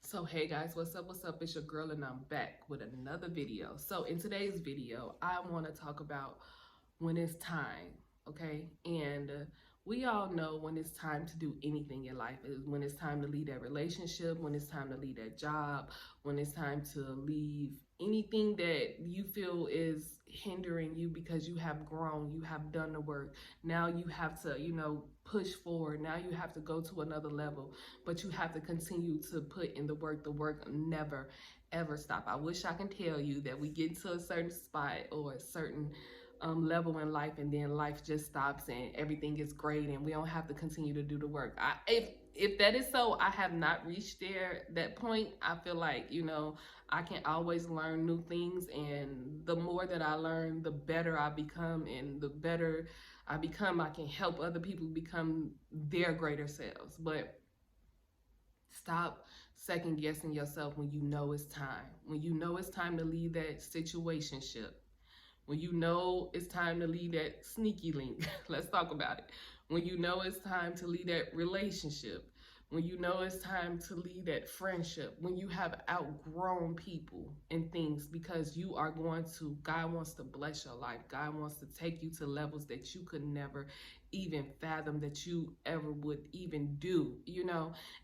So hey guys, what's up? It's your girl and I'm back with another video. So in today's video, I want to talk about when it's time, okay? And we all know when it's time to do anything in life. Is when it's time to leave that relationship, when it's time to leave that job, when it's time to leave anything that you feel is hindering you because you have grown, you have done the work. Now you have to, push forward. Now you have to go to another level, but you have to continue to put in the work. The work never ever stop. I wish I can tell you that we get to a certain spot or a certain level in life, and then life just stops and everything is great, and we don't have to continue to do the work. If that is so, I have not reached that point. I feel like I can always learn new things, and the more that I learn, the better I become, and the better I become, I can help other people become their greater selves. But stop second guessing yourself when you know it's time. When you know it's time to leave that situationship, when you know it's time to leave that sneaky link, let's talk about it. When you know it's time to leave that relationship, when you know it's time to leave that friendship, when you have outgrown people and things, because you are God wants to bless your life. God wants to take you to levels that you could never even fathom that you ever would even do.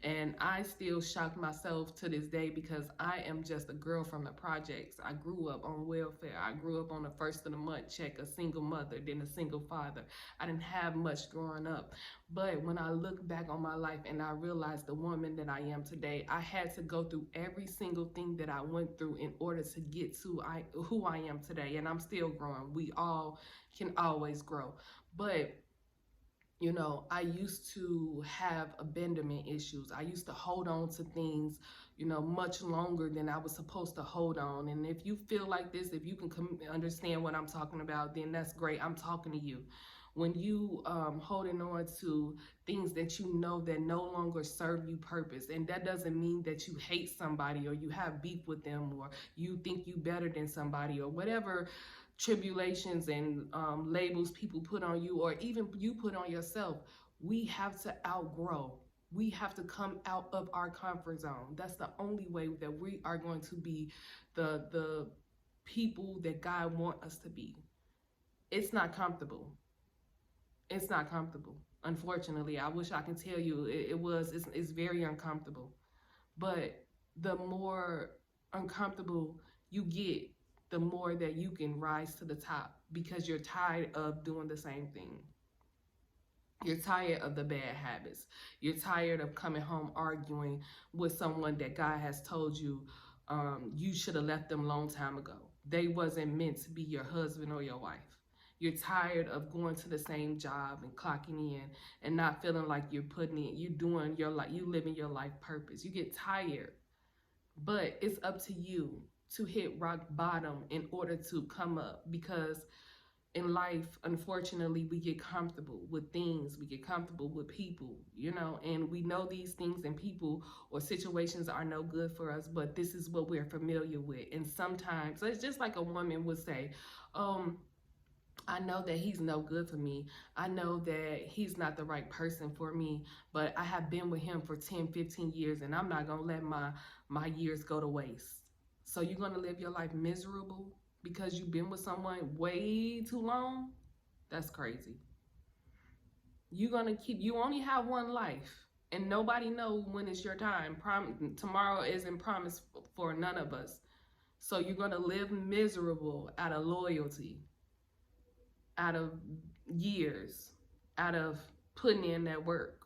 And I still shock myself to this day because I am just a girl from the projects. I grew up on welfare. I grew up on the first of the month check, a single mother, then a single father. I didn't have much growing up. But when I look back on my life and I realize the woman that I am today, I had to go through every single thing that I went through in order to get to who I am today. And I'm still growing. We all can always grow. But I used to have abandonment issues. I used to hold on to things, much longer than I was supposed to hold on. And if you feel like this, if you can understand what I'm talking about, then that's great. I'm talking to you. When you holding on to things that you know that no longer serve you purpose, and that doesn't mean that you hate somebody or you have beef with them or you think you better than somebody or whatever tribulations and labels people put on you or even you put on yourself. We have to outgrow. We have to come out of our comfort zone. That's the only way that we are going to be the people that God wants us to be. It's not comfortable. It's not comfortable. Unfortunately, I wish I can tell you it's very uncomfortable. But the more uncomfortable you get, the more that you can rise to the top because you're tired of doing the same thing. You're tired of the bad habits. You're tired of coming home arguing with someone that God has told you you should have left them a long time ago. They wasn't meant to be your husband or your wife. You're tired of going to the same job and clocking in and not feeling like you're doing your life, you living your life purpose. You get tired, but it's up to you to hit rock bottom in order to come up, because in life, unfortunately, we get comfortable with things, we get comfortable with people, and we know these things and people or situations are no good for us, but this is what we're familiar with. And sometimes so it's just like a woman would say, um, I know that he's no good for me. I know that he's not the right person for me, but I have been with him for 10, 15 years, and I'm not going to let my years go to waste. So you're going to live your life miserable because you've been with someone way too long? That's crazy. You only have one life, and nobody knows when it's your time. Tomorrow isn't promised for none of us. So you're going to live miserable out of loyalty, out of years, out of putting in that work.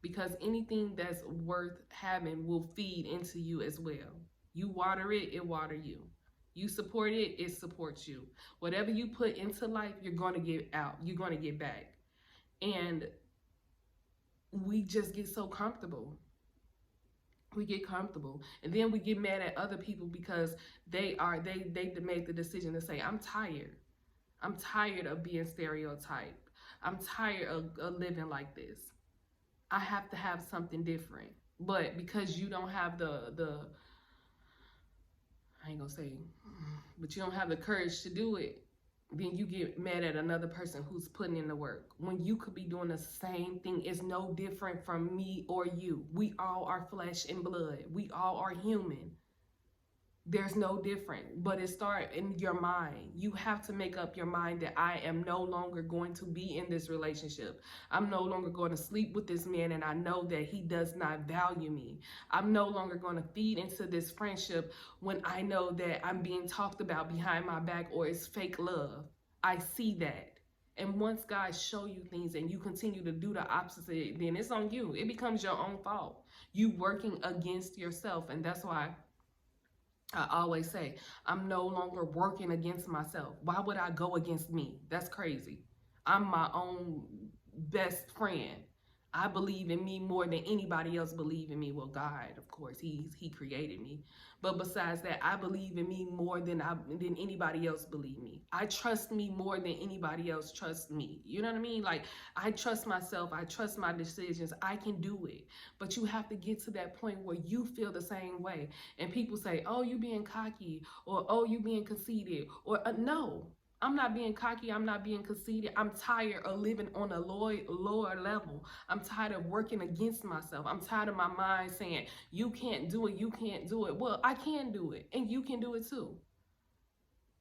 Because anything that's worth having will feed into you as well. You water it, it water you. You support it, it supports you. Whatever you put into life, you're going to get out. You're going to get back. And we just get so comfortable. We get comfortable, and then we get mad at other people because they made the decision to say, I'm tired. I'm tired of being stereotyped. I'm tired of living like this. I have to have something different. But because you don't have the I ain't gonna say, but you don't have the courage to do it, then you get mad at another person who's putting in the work when you could be doing the same thing. It's no different from me or you. We all are flesh and blood. We all are human. There's no different, but it starts in your mind. You have to make up your mind that I am no longer going to be in this relationship. I'm no longer going to sleep with this man, and I know that he does not value me. I'm no longer going to feed into this friendship when I know that I'm being talked about behind my back or it's fake love. I see that. And once God show you things and you continue to do the opposite, then it's on you. It becomes your own fault. You working against yourself, and that's why I always say, I'm no longer working against myself. Why would I go against me? That's crazy. I'm my own best friend. I believe in me more than anybody else believe in me. Well, God, of course, He created me. But besides that, I believe in me more than anybody else believe me. I trust me more than anybody else trusts me. You know what I mean? Like, I trust myself. I trust my decisions. I can do it. But you have to get to that point where you feel the same way. And people say, oh, you being cocky, or oh, you being conceited, or no. I'm not being cocky. I'm not being conceited. I'm tired of living on a lower level. I'm tired of working against myself. I'm tired of my mind saying, you can't do it. You can't do it. Well, I can do it. And you can do it too.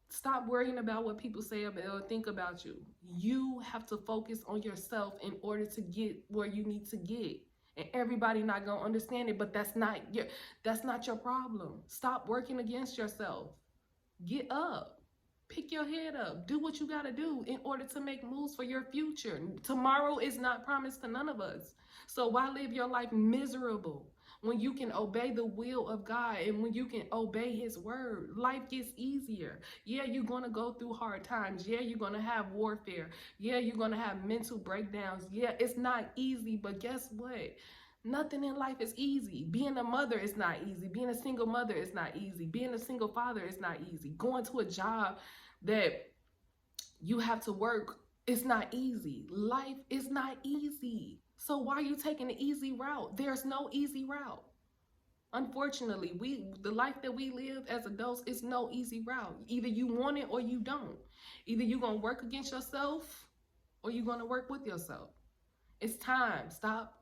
Stop worrying about what people say about or think about you. You have to focus on yourself in order to get where you need to get. And everybody not going to understand it, but that's not your problem. Stop working against yourself. Get up. Pick your head up. Do what you got to do in order to make moves for your future. Tomorrow is not promised to none of us. So why live your life miserable when you can obey the will of God and when you can obey His word? Life gets easier. Yeah, you're going to go through hard times. Yeah, you're going to have warfare. Yeah, you're going to have mental breakdowns. Yeah, it's not easy, but guess what? Nothing in life is easy. Being a mother is not easy. Being a single mother is not easy. Being a single father is not easy. Going to a job that you have to work is not easy. Life is not easy. So why are you taking the easy route? There's no easy route. Unfortunately, the life that we live as adults is no easy route. Either you want it or you don't. Either you're going to work against yourself or you're going to work with yourself. It's time. Stop.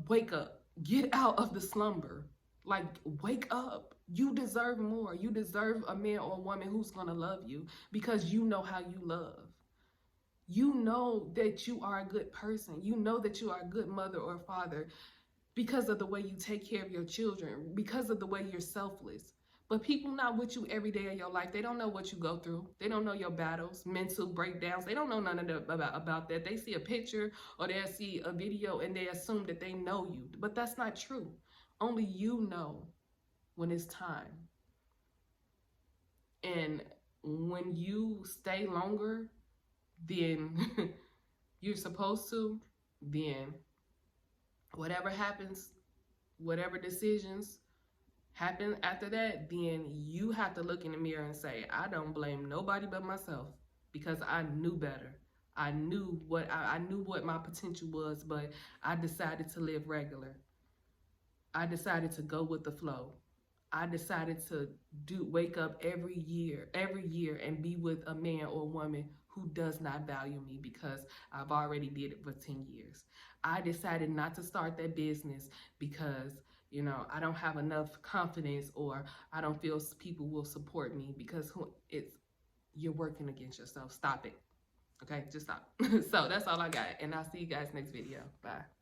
Wake up. Get out of the slumber. Like, wake up. You deserve more. You deserve a man or a woman who's going to love you because you know how you love. You know that you are a good person. You know that you are a good mother or father because of the way you take care of your children, because of the way you're selfless. But people not with you every day of your life. They don't know what you go through. They don't know your battles, mental breakdowns. They don't know none of about that. They see a picture or they see a video and they assume that they know you. But that's not true. Only you know when it's time. And when you stay longer than you're supposed to, then whatever happens, whatever decisions happen after that, then you have to look in the mirror and say, I don't blame nobody but myself because I knew better. I knew what my potential was, but I decided to live regular. I decided to go with the flow. I decided to wake up every year and be with a man or a woman who does not value me because I've already did it for 10 years. I decided not to start that business because I don't have enough confidence or I don't feel people will support me because you're working against yourself. Stop it. Okay, just stop. So that's all I got. And I'll see you guys next video. Bye.